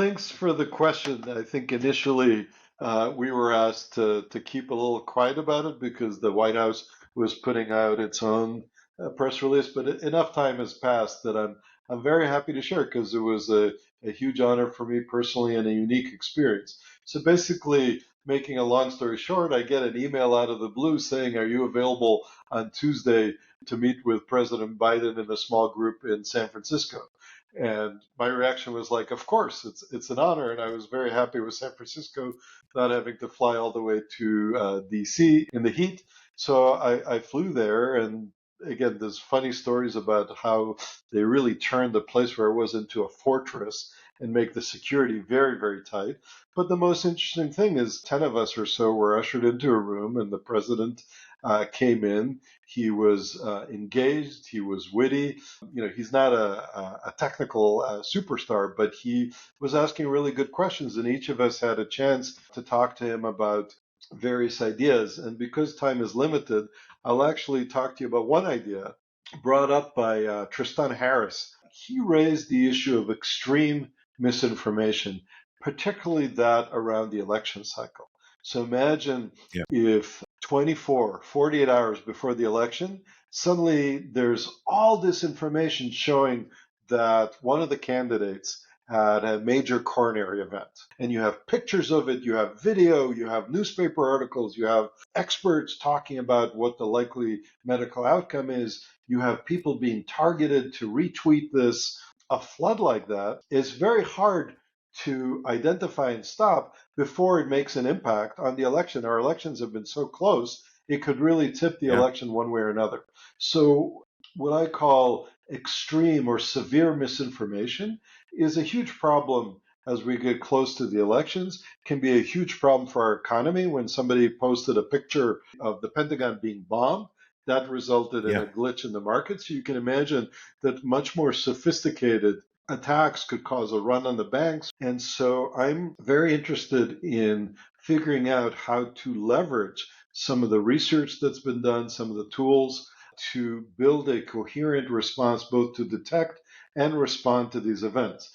thanks for the question. I think initially we were asked to keep a little quiet about it because the White House was putting out its own press release, but enough time has passed that I'm very happy to share because it was a huge honor for me personally and a unique experience. So basically, making a long story short, I get an email out of the blue saying, "Are you available on Tuesday to meet with President Biden in a small group in San Francisco?" And my reaction was like, of course, it's an honor. And I was very happy with San Francisco not having to fly all the way to DC in the heat. So I flew there. And again, there's funny stories about how they really turned the place where it was into a fortress and make the security very, very tight. But the most interesting thing is 10 of us or so were ushered into a room, and the president came in. He was engaged, he was witty. He's not a technical superstar, but he was asking really good questions, and each of us had a chance to talk to him about various ideas. And because time is limited, I'll actually talk to you about one idea brought up by Tristan Harris. He raised the issue of extreme misinformation, particularly that around the election cycle. So imagine if 24, 48 hours before the election, suddenly there's all this information showing that one of the candidates had a major coronary event. And you have pictures of it, you have video, you have newspaper articles, you have experts talking about what the likely medical outcome is, you have people being targeted to retweet this. A flood like that is very hard to identify and stop before it makes an impact on the election. Our elections have been so close, it could really tip the election one way or another. So what I call extreme or severe misinformation is a huge problem as we get close to the elections, can be a huge problem for our economy. When somebody posted a picture of the Pentagon being bombed, that resulted in a glitch in the market. So you can imagine that much more sophisticated attacks could cause a run on the banks. And so I'm very interested in figuring out how to leverage some of the research that's been done, some of the tools to build a coherent response both to detect and respond to these events.